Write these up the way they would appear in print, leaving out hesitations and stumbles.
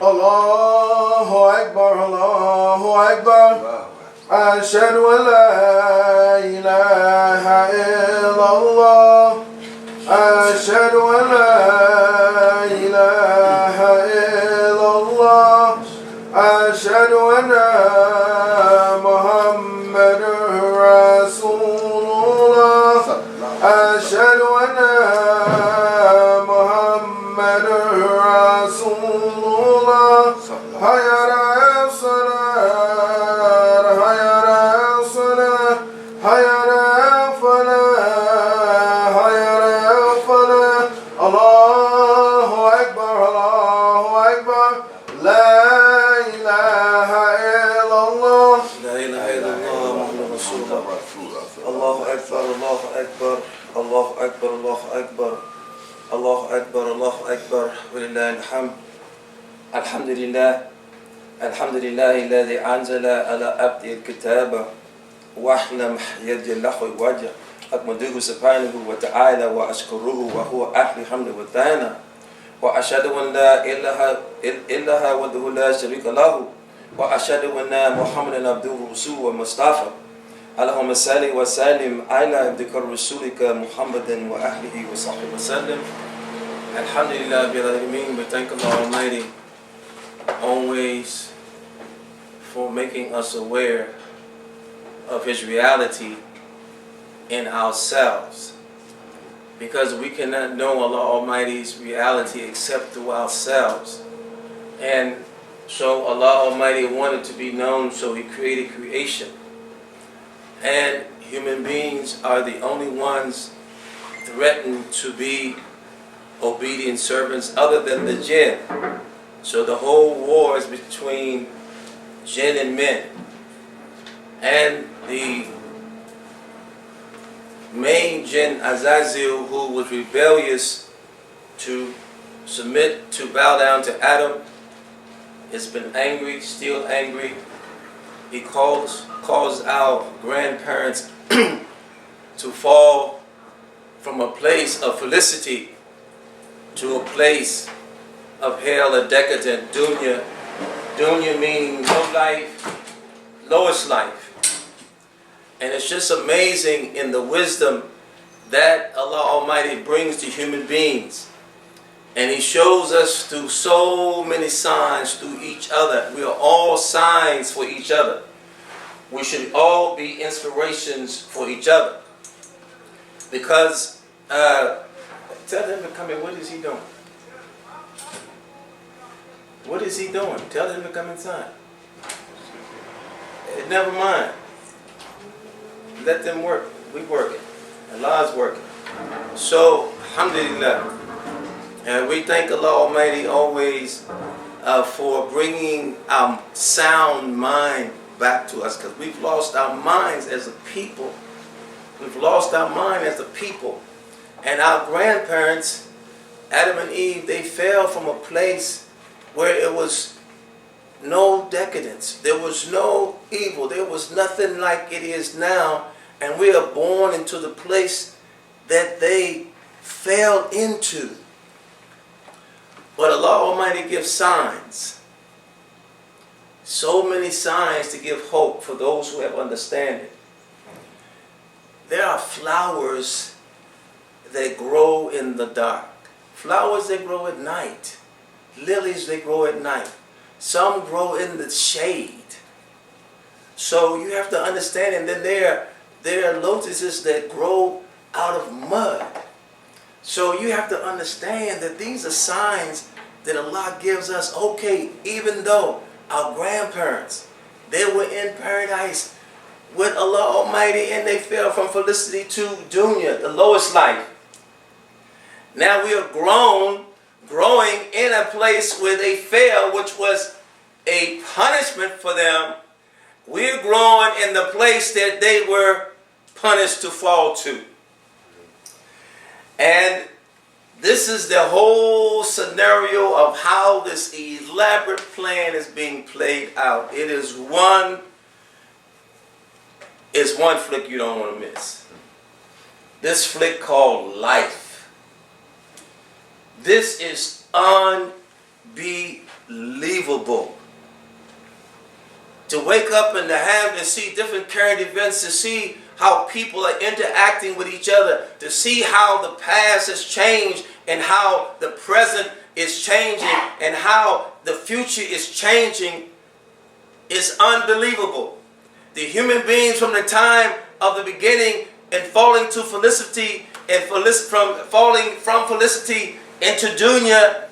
الله أكبر الله أكبر أشهد أن لا إله إلا الله أشهد أن لا إله إلا الله أشهد أن محمد رسول الله أشهد أن محمد رسول الله حي على الصلاة حي على الصلاة حي على الفلاح حي على الفلاح الله أكبر الله أكبر لا إله إلا الله لا إله إلا الله محمد رسول الله الله أكبر الله أكبر الله أكبر الله أكبر الله أكبر الله أكبر ولله الحمد الحمد لله الحمد لله الذي أنزل على عبده الكتاب وأحلم يد له وجه أحمده سبحانه وتعالى وأشكره وهو أهل حمد وثناء وأشهد أن لا إله إلا هو وحده لا شريك له وأشهد أن محمدا عبده ورسوله ومصطفى اللهم صل وسلم على عبدك رسولك محمد وأهله وصحبه وسلم. Alhamdulillah Rabbil Alameen. We thank Allah Almighty always for making us aware of His reality in ourselves, because we cannot know Allah Almighty's reality except through ourselves. And so Allah Almighty wanted to be known, so He created creation. And human beings are the only ones threatened to be obedient servants other than the jinn. So the whole war is between jinn and men. And the main jinn, Azazel, who was rebellious to submit, to bow down to Adam, has been angry, still angry. He caused our grandparents to fall from a place of felicity to a place of hell, a decadent dunya. Dunya meaning low life, lowest life. And it's just amazing in the wisdom that Allah Almighty brings to human beings. And He shows us through so many signs through each other. We are all signs for each other. We should all be inspirations for each other. Because, tell him to come in. What is he doing? What is he doing? Tell him to come inside. Never mind. Let them work. We working. Allah's working. So, alhamdulillah. And we thank Allah Almighty always for bringing our sound mind back to us, because we've lost our minds as a people. We've lost our mind as a people. And our grandparents, Adam and Eve, they fell from a place where it was no decadence. There was no evil. There was nothing like it is now. And we are born into the place that they fell into. But Allah Almighty gives signs. So many signs to give hope for those who have understanding. There are flowers that grow in the dark. Flowers that grow at night. Lilies that grow at night. Some grow in the shade. So you have to understand. And then there are lotuses that grow out of mud. So you have to understand that these are signs that Allah gives us. Okay, even though our grandparents, they were in paradise with Allah Almighty and they fell from felicity to dunya, the lowest life. Now we are growing in a place where they fell, which was a punishment for them. We're growing in the place that they were punished to fall to. And this is the whole scenario of how this elaborate plan is being played out. It is one flick you don't want to miss. This flick called life. This is unbelievable. To wake up and to see different current events, to see how people are interacting with each other, to see how the past has changed and how the present is changing and how the future is changing is unbelievable. The human beings from the time of the beginning and falling to felicity and falling from felicity into dunya,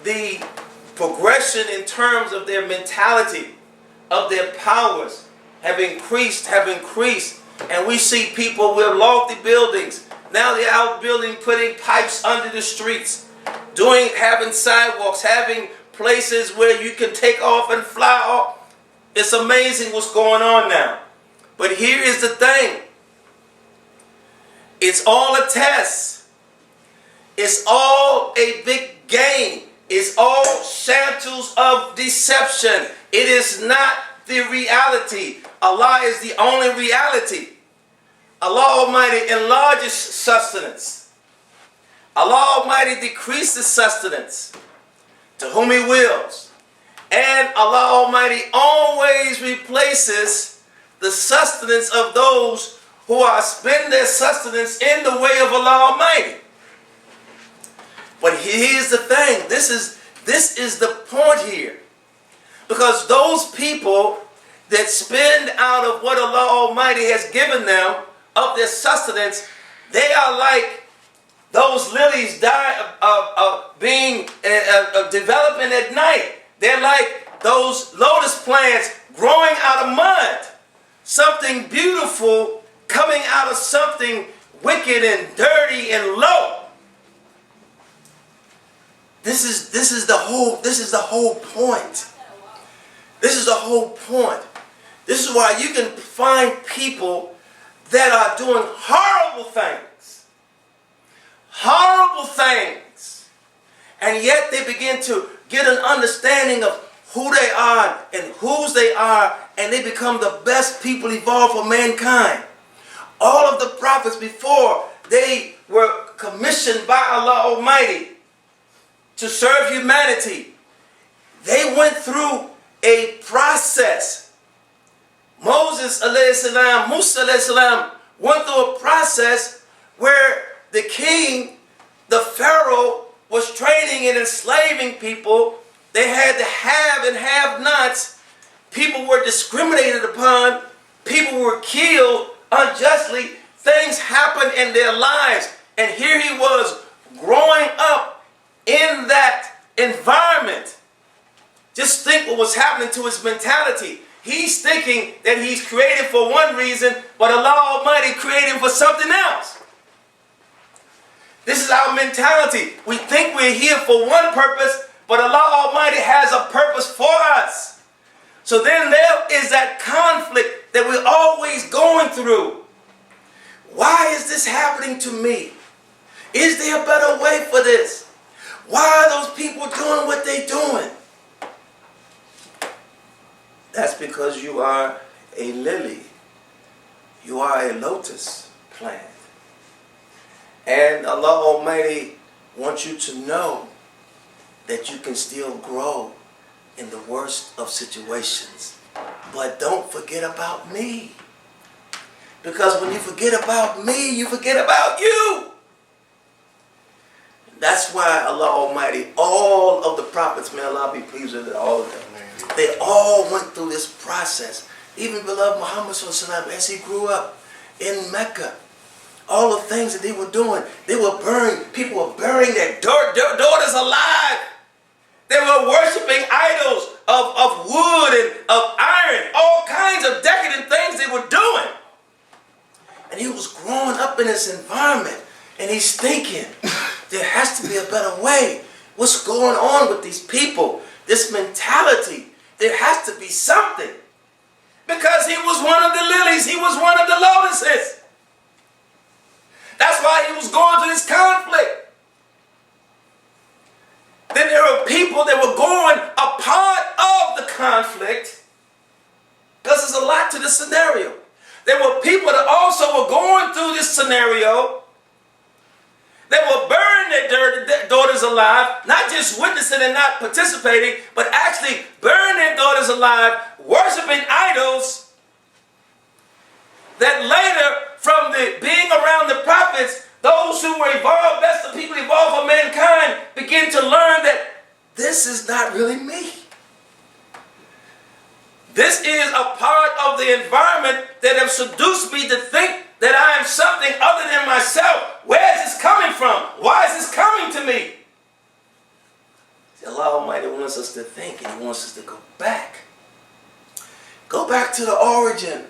the progression in terms of their mentality, of their powers have increased, and we see people with lofty buildings. Now they're out building, putting pipes under the streets, having sidewalks, having places where you can take off and fly off. It's amazing what's going on now. But here is the thing. It's all a test. It's all a big game. It's all shackles of deception. It is not the reality. Allah is the only reality. Allah Almighty enlarges sustenance. Allah Almighty decreases sustenance to whom He wills. And Allah Almighty always replaces the sustenance of those who are spend their sustenance in the way of Allah Almighty. But here's the thing. This is the point here. Because those people that spend out of what Allah Almighty has given them of their sustenance, they are like those lilies developing at night. They're like those lotus plants growing out of mud. Something beautiful coming out of something wicked and dirty and low. This is the whole point. This is the whole point. This is why you can find people that are doing horrible things, and yet they begin to get an understanding of who they are and whose they are, and they become the best people evolved for mankind. All of the prophets before, they were commissioned by Allah Almighty to serve humanity. They went through a process. Moses alayhi salam, Musa alayhi salam went through a process where the king, the Pharaoh, was training and enslaving people. They had the have and have-nots. People were discriminated upon. People were killed unjustly. Things happened in their lives. And here he was growing up in that environment. Just think what was happening to his mentality. He's thinking that he's created for one reason, but Allah Almighty created him for something else. This is our mentality. We think we're here for one purpose, but Allah Almighty has a purpose for us. So then there is that conflict that we're always going through. Why is this happening to me? Is there a better way for this? Why are those people doing what they're doing? That's because you are a lily. You are a lotus plant. And Allah Almighty wants you to know that you can still grow in the worst of situations. But don't forget about me. Because when you forget about me, you forget about you. That's why Allah Almighty, all of the prophets, may Allah be pleased with all of them, they all went through this process. Even beloved Muhammad SAW, as he grew up in Mecca, all the things that they were doing, they were burying, people were burying their daughters alive. They were worshiping idols of wood and of iron, all kinds of decadent things they were doing. And he was growing up in this environment, and he's thinking, there has to be a better way. What's going on with these people? This mentality, there has to be something. Because he was one of the lilies, he was one of the lotuses. That's why he was going through this conflict. Then there were people that were going a part of the conflict, because there's a lot to the scenario. There were people that also were going through this scenario They will burn their daughters alive, not just witnessing and not participating, but actually burn their daughters alive, worshiping idols that later, from being around the prophets, those who were evolved, that's the people evolved for mankind, begin to learn that this is not really me. This is a part of the environment that have seduced me to think that I am something other than myself. Where is this coming from? Why is this coming to me? See, Allah Almighty wants us to think, and He wants us to go back. Go back to the origin.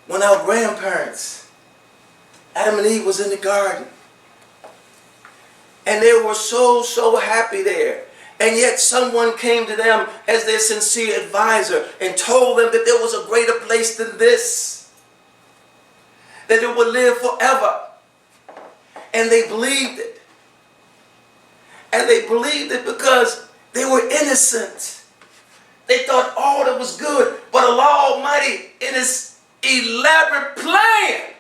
When our grandparents, Adam and Eve, was in the garden. And they were so happy there. And yet someone came to them as their sincere advisor and told them that there was a greater place than this. That it would live forever. And they believed it. And they believed it because they were innocent. They thought all that was good. But Allah Almighty, in His elaborate plan,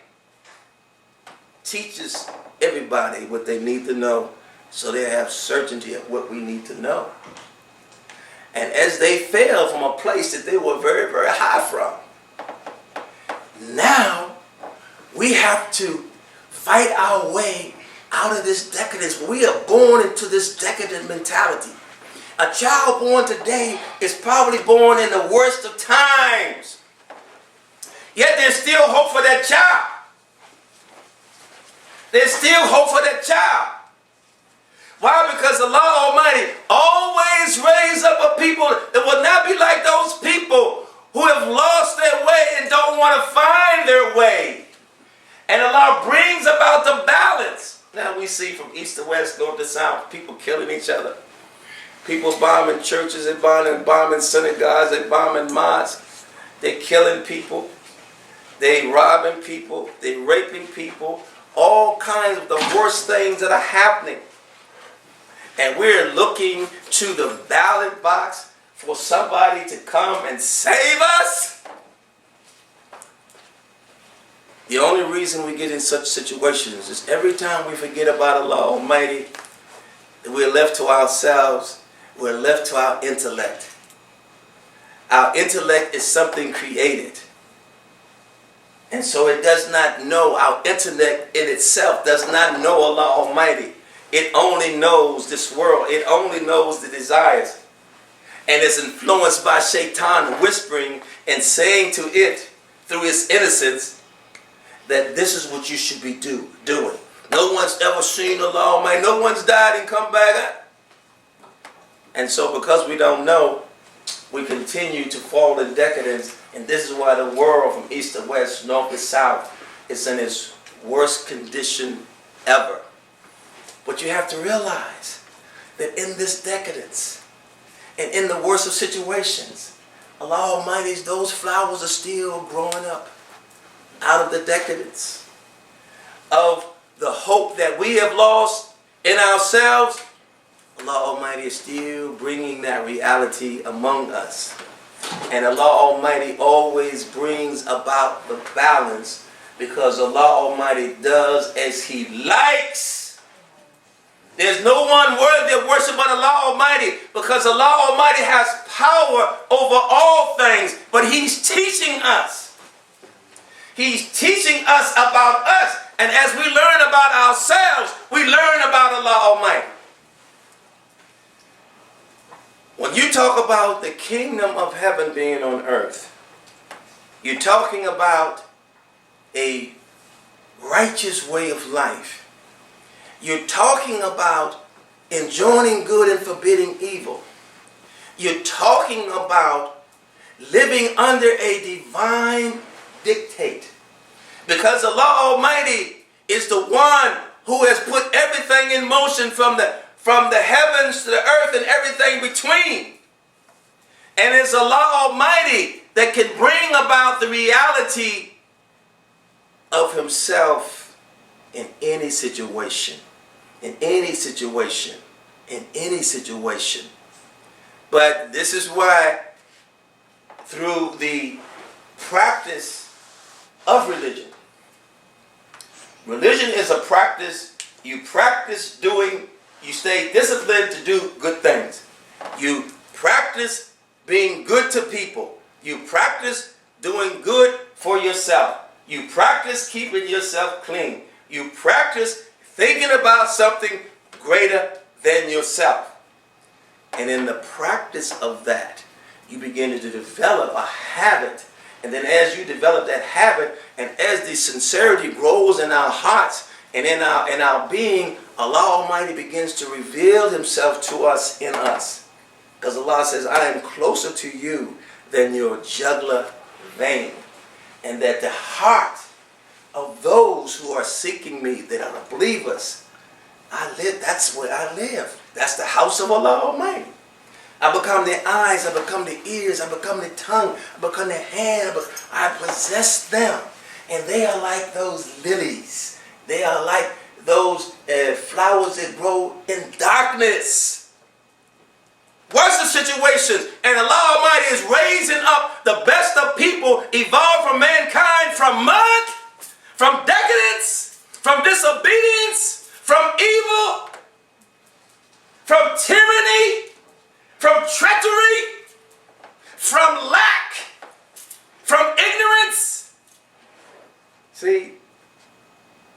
teaches everybody what they need to know, so they have certainty of what we need to know. And as they fell from a place that they were very, very high from, now we have to fight our way out of this decadence. We are born into this decadent mentality. A child born today is probably born in the worst of times. Yet there's still hope for that child. There's still hope for that child. Why? Because Allah Almighty always raise up a people that will not be like those people who have lost their way and don't want to find their way. And Allah brings about the balance. Now we see from east to west, north to south, people killing each other. People bombing churches, they're bombing synagogues, they're bombing mosques. They're killing people. They're robbing people. They're raping people. All kinds of the worst things that are happening. And we're looking to the ballot box for somebody to come and save us. The only reason we get in such situations is every time we forget about Allah Almighty, we're left to ourselves, we're left to our intellect. Our intellect is something created. And so it does not know, our intellect in itself does not know Allah Almighty. It only knows this world. It only knows the desires. And it's influenced by Shaitan whispering and saying to it through its innocence that this is what you should be doing. No one's ever seen Allah Almighty. No one's died and come back. And so because we don't know, we continue to fall in decadence. And this is why the world from east to west, north to south, is in its worst condition ever. But you have to realize that in this decadence and in the worst of situations, Allah Almighty's, those flowers are still growing up out of the decadence of the hope that we have lost in ourselves. Allah Almighty is still bringing that reality among us. And Allah Almighty always brings about the balance because Allah Almighty does as He likes. There's no one worthy of worship but Allah Almighty because Allah Almighty has power over all things. But He's teaching us. He's teaching us about us. And as we learn about ourselves, we learn about Allah Almighty. When you talk about the kingdom of heaven being on earth, you're talking about a righteous way of life. You're talking about enjoining good and forbidding evil. You're talking about living under a divine dictate. Because Allah Almighty is the one who has put everything in motion from the heavens to the earth and everything between. And it's Allah Almighty that can bring about the reality of Himself in any situation. In any situation. In any situation. But this is why through the practice of religion. Religion is a practice You practice you stay disciplined to do good things. You practice being good to people. You practice doing good for yourself. You practice keeping yourself clean. You practice thinking about something greater than yourself. And in the practice of that, you begin to develop a habit. And then as you develop that habit, and as the sincerity grows in our hearts and in our being, Allah Almighty begins to reveal Himself to us in us. Because Allah says, I am closer to you than your jugular vein. And that the heart of those who are seeking me, that are believers, that's where I live. That's the house of Allah Almighty. I become their eyes, I become their ears, I become their tongue, I become their hand, I possess them. And they are like those lilies. They are like those flowers that grow in darkness. What's the situation? And Allah Almighty is raising up the best of people evolved from mankind, from mud, from decadence, from disobedience, from evil, from tyranny, from treachery, from lack, from ignorance. See,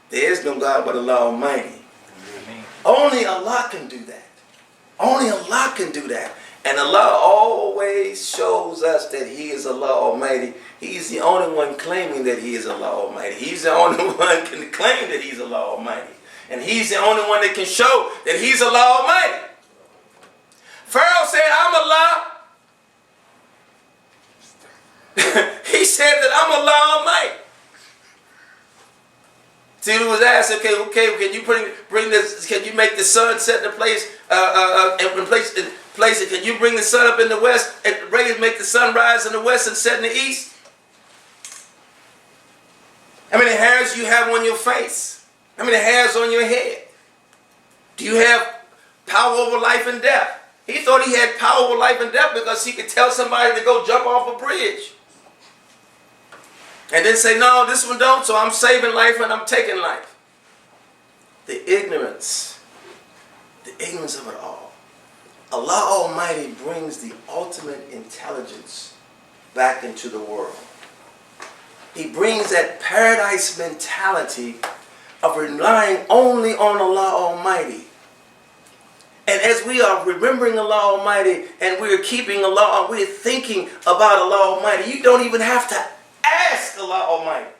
there is no God but Allah Almighty. Amen. Only Allah can do that. Only Allah can do that. And Allah always shows us that He is Allah Almighty. He's the only one claiming that He is Allah Almighty. He's the only one can claim that He's Allah Almighty. And He's the only one that can show that He's Allah Almighty. Pharaoh said, I'm Allah. He said that I'm Allah Almighty. See, he was asked, okay, can you bring this? Can you make the sun set in place? Place it. Can you bring the sun up in the west and make the sun rise in the west and set in the east? How many hairs do you have on your face? How many hairs on your head? Do you have power over life and death? He thought he had power over life and death because he could tell somebody to go jump off a bridge. And then say, no, this one don't, so I'm saving life and I'm taking life. The ignorance of it all. Allah Almighty brings the ultimate intelligence back into the world. He brings that paradise mentality of relying only on Allah Almighty. And as we are remembering Allah Almighty and we're keeping Allah, we're thinking about Allah Almighty, you don't even have to ask Allah Almighty.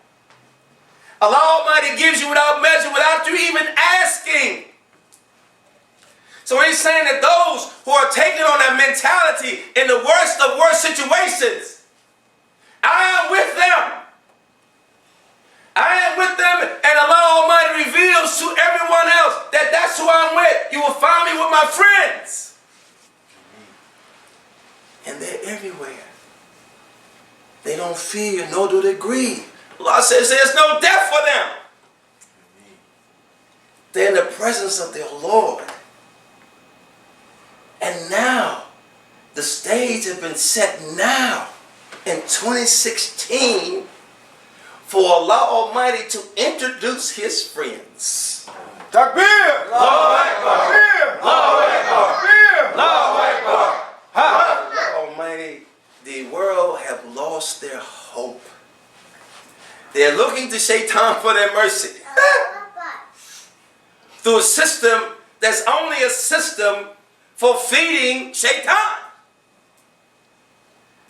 Allah Almighty gives you without measure, without you even asking. So He's saying that those who are taking on that mentality in the worst of worst situations, I am with them. I am with them, and Allah Almighty reveals to everyone else that that's who I'm with. You will find me with my friends. And they're everywhere. They don't fear, nor do they grieve. Allah says there's no death for them. They're in the presence of their Lord. And now, the stage has been set now in 2016 for Allah Almighty to introduce His friends. Takbir! Allahu Akbar! Allahu Akbar! Allahu Akbar! Allah Almighty, the world have lost their hope. They're looking to Shaitan for their mercy. Through a system that's only a system for feeding Shaitan.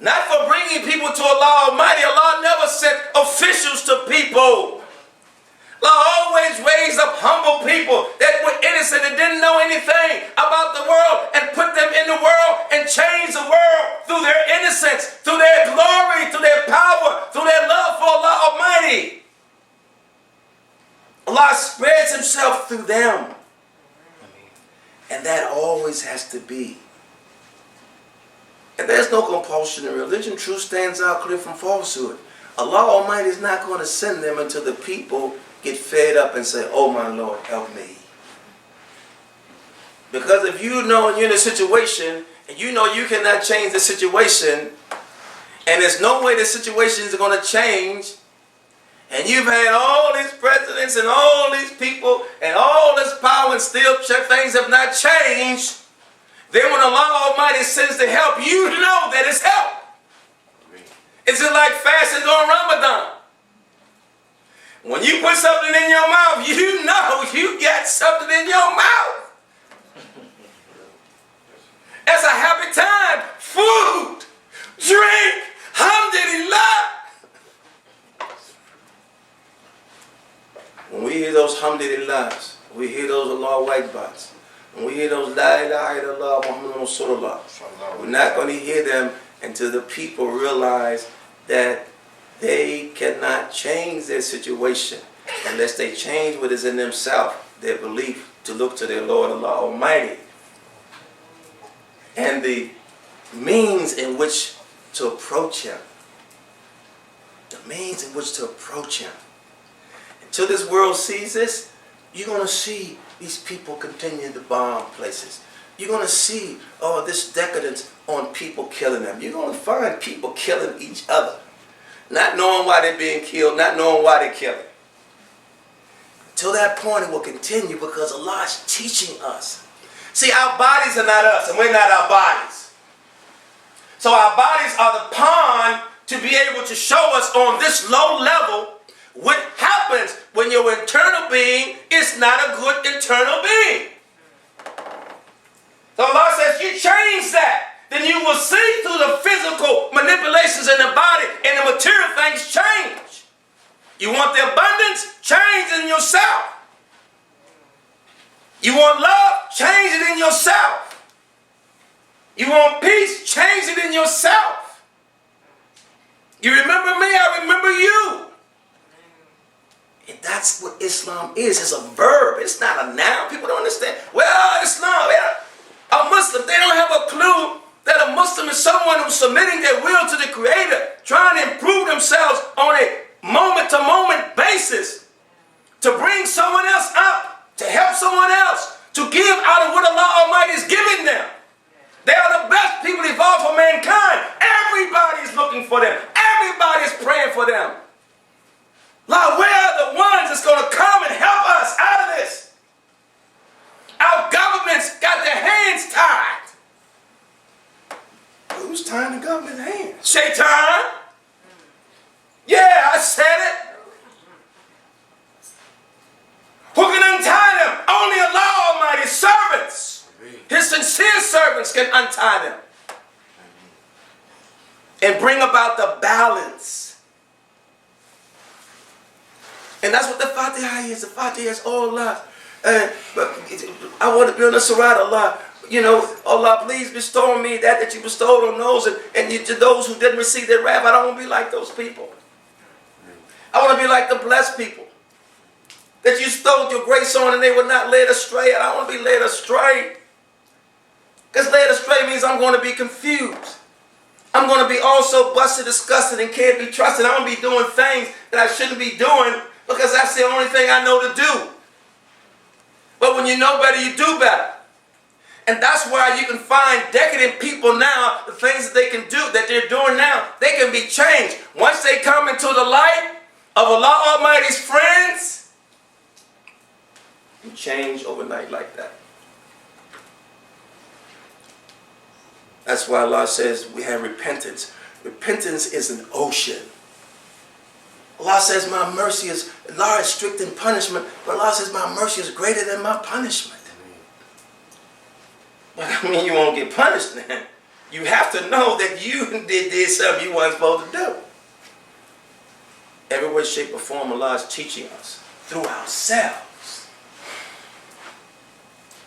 Not for bringing people to Allah Almighty. Allah never sent officials to people. Allah always raised up humble people that were innocent and didn't know anything about the world and put them in the world and changed the world through their innocence, through their glory, through their power, through their love for Allah Almighty. Allah spreads Himself through them. And that always has to be. And there's no compulsion in religion. Truth stands out clear from falsehood. Allah Almighty is not going to send them until the people get fed up and say, oh my Lord, help me. Because if you know you're in a situation and you know you cannot change the situation and there's no way the situation is going to change And you've had all these presidents and all these people and all this power and still things have not changed. Then when Allah Almighty sends the help, you know that it's help. It's just like fasting during Ramadan. When you put something in your mouth, you know you got something in your mouth. It's a happy time. Food, drink, alhamdulillah. When we hear those alhamdulillahs, we hear those Allahu Akbars, when we hear those La ilaha illallah Muhammadun Rasulullah, we're not going to hear them until the people realize that they cannot change their situation unless they change what is in themselves, their belief, to look to their Lord Allah Almighty. And the means in which to approach Him. The means in which to approach Him. Until this world sees this, you're going to see these people continue to bomb places. You're going to see this decadence on people killing them. You're going to find people killing each other. Not knowing why they're being killed, not knowing why they're killing. Till that point, it will continue because Allah is teaching us. See, our bodies are not us, and we're not our bodies. So our bodies are the pawn to be able to show us on this low level what happens when your internal being is not a good internal being. So Allah says, you change that, then you will see through the physical manipulations in the body and the material things change. You want the abundance? Change in yourself. You want love? Change it in yourself. You want peace? Change it in yourself. You remember me? I remember you. And that's what Islam is. It's a verb. It's not a noun. People don't understand. Well, Islam, a Muslim, they don't have a clue that a Muslim is someone who's submitting their will to the Creator, trying to improve themselves on a moment-to-moment basis, to bring someone else up, to help someone else, to give out of what Allah Almighty is giving them. They are the best people evolved for mankind. Everybody is looking for them. Everybody is praying for them. Lord, where are the ones that's going to come and help us out of this? Our governments got their hands tied. Who's tying the government's hands? Shaitan? Yeah, I said it. Who can untie them? Only Allah Almighty's servants. His sincere servants can untie them. And bring about the balance. And that's what the Fatiha is. The Fatiha is all love. I want to be on the Surat, Allah. You know, Allah, please bestow on me that you bestowed on those. And to those who didn't receive their wrath, I don't want to be like those people. I want to be like the blessed people. That you stole your grace on and they were not led astray. And I want to be led astray. Because led astray means I'm going to be confused. I'm going to be also busted, disgusted, and can't be trusted. I'm going to be doing things that I shouldn't be doing because that's the only thing I know to do. But when you know better, you do better. And that's why you can find decadent people now, the things that they can do, that they're doing now, they can be changed. Once they come into the light of Allah Almighty's friends, you change overnight like that. That's why Allah says we have repentance. Repentance is an ocean. Allah says my mercy is large, strict in punishment, but Allah says my mercy is greater than my punishment. But I mean, you won't get punished then. You have to know that you did something you weren't supposed to do. Every way, shape, or form, Allah is teaching us through ourselves.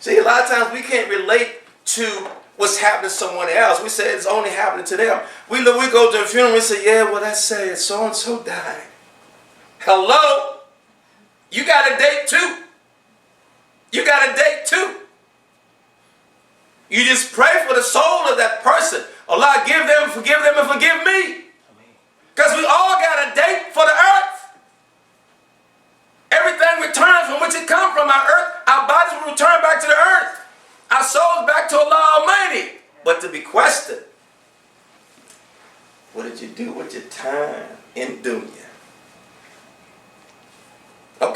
See, a lot of times we can't relate to what's happening to someone else. We say it's only happening to them. We go to a funeral and we say, yeah, well, that's sad. So-and-so died. Hello? You got a date too. You got a date too. You just pray for the soul of that person. Allah, forgive them, and forgive me. Because we all got a date for the earth. Everything returns from which it comes from our earth. Our bodies will return back to the earth. Our souls back to Allah Almighty. But to be questioned. What did you do with your time in dunya?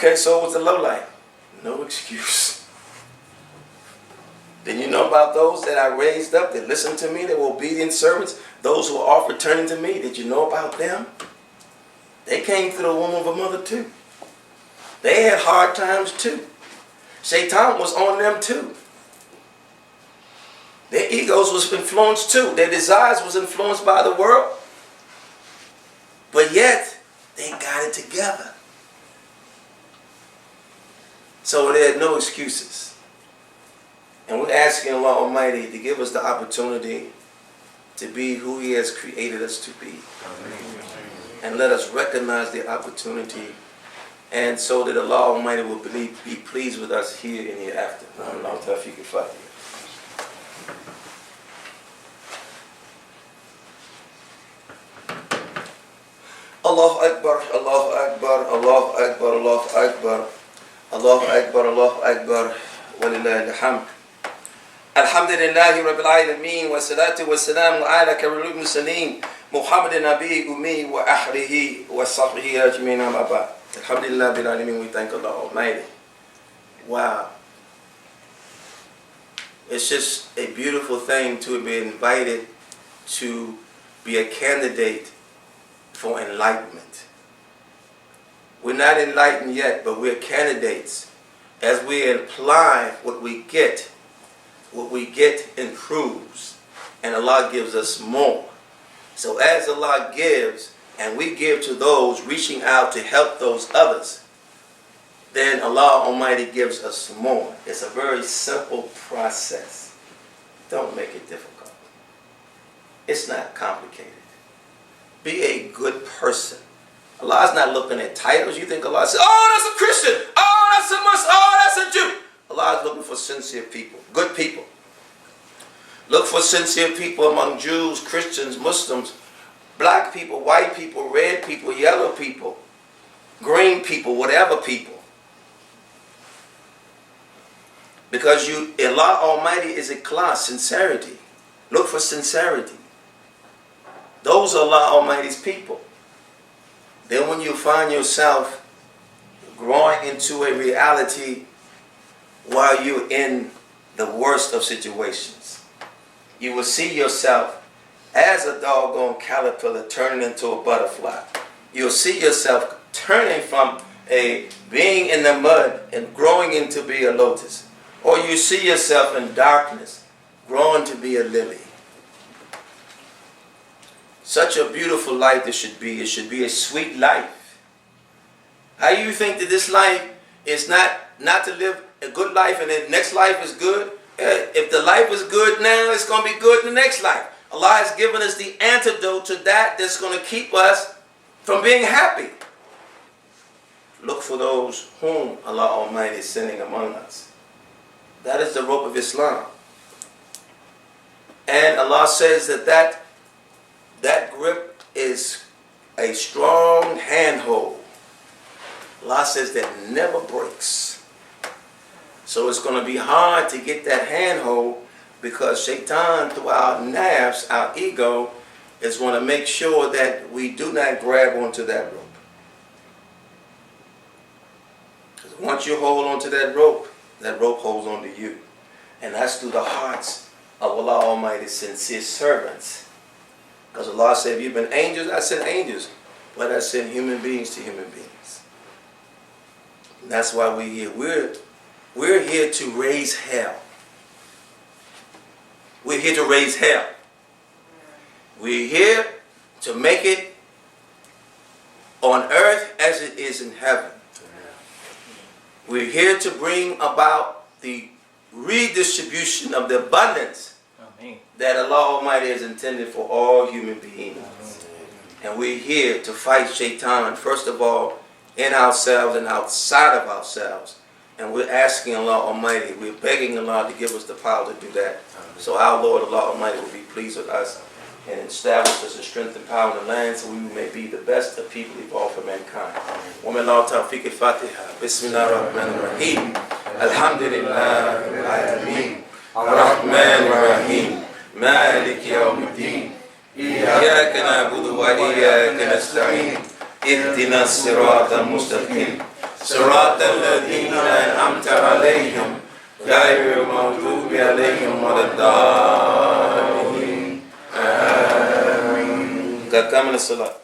Okay, so it was the low life. No excuse. Then you know about those that I raised up, that listened to me, that were obedient servants, those who were offered turning to me. Did you know about them? They came through the womb of a mother too. They had hard times too. Shaitan was on them too. Their egos was influenced too. Their desires was influenced by the world. But yet, they got it together. So there are no excuses. And we're asking Allah Almighty to give us the opportunity to be who He has created us to be. And let us recognize the opportunity, and so that Allah Almighty will be pleased with us here and hereafter. Allahu Akbar, Allahu Akbar, Allahu Akbar, Allahu Akbar, Allahu Akbar, Allahu Akbar, walillahi alhamd. Alhamdulillahi Rabbil Alameen, wa salatu wa salamu ala karimul mursalin, Muhammadin Nabi Ummi wa ahlihi wa sahbihi ajmeen amma ba'd. Alhamdulillah Rabbil Alameen, we thank Allah Almighty. Wow. It's just a beautiful thing to be invited to be a candidate for enlightenment. We're not enlightened yet, but we're candidates. As we apply what we get improves, and Allah gives us more. So as Allah gives, and we give to those reaching out to help those others, then Allah Almighty gives us more. It's a very simple process. Don't make it difficult. It's not complicated. Be a good person. Allah's not looking at titles. You think Allah says, oh, that's a Christian. Oh, that's a Muslim. Oh, that's a Jew. Allah is looking for sincere people, good people. Look for sincere people among Jews, Christians, Muslims, black people, white people, red people, yellow people, green people, whatever people. Because Allah Almighty is ikhlas, sincerity. Look for sincerity. Those are Allah Almighty's people. Then when you find yourself growing into a reality while you're in the worst of situations, you will see yourself as a doggone caterpillar turning into a butterfly. You'll see yourself turning from being in the mud and growing into be a lotus. Or you see yourself in darkness growing to be a lily. Such a beautiful life this should be. It should be a sweet life. How you think that this life is not to live a good life and the next life is good? If the life is good now, it's going to be good in the next life. Allah has given us the antidote to that that's going to keep us from being happy. Look for those whom Allah Almighty is sending among us. That is the rope of Islam. And Allah says that grip is a strong handhold. Allah says that never breaks. So it's going to be hard to get that handhold, because Shaitan, through our nafs, our ego, is going to make sure that we do not grab onto that rope. Because once you hold onto that rope holds onto you. And that's through the hearts of Allah Almighty's sincere servants. Because Allah said, if you've been angels, I sent angels. But I sent human beings to human beings. And that's why we're here. We're here to raise hell. We're here to raise hell. We're here to make it on earth as it is in heaven. We're here to bring about the redistribution of the abundance that Allah Almighty has intended for all human beings. And we're here to fight Shaitan, first of all, in ourselves and outside of ourselves. And we're asking Allah Almighty, we're begging Allah to give us the power to do that. So our Lord Allah Almighty will be pleased with us and establish us in strength and power in the land, so we may be the best of people evolved for mankind. وَمِنْ اللَّهُ تَوْفِيقِ الْفَاتِحَةِ بِسْمِ اللَّهِ الرَّحْمَنِ الرَّحِيمِ الْحَمْدُ لِلَّهِ رَبِّ الْعَالَمِينَ الرَّحْمَنِ الرَّحِيمِ مَالِكِ يَوْمِ الدِّينِ إِيَّاكَ نَعْبُدُ وَإِيَّاكَ نَسْتَعِينُ اهْدِنَا الصِّرَاطَ الْمُسْتَقِيمَ صراط الذين أنعمت عليهم غير المغضوب عليهم ولا الضالين. آمين. كمل الصلاة.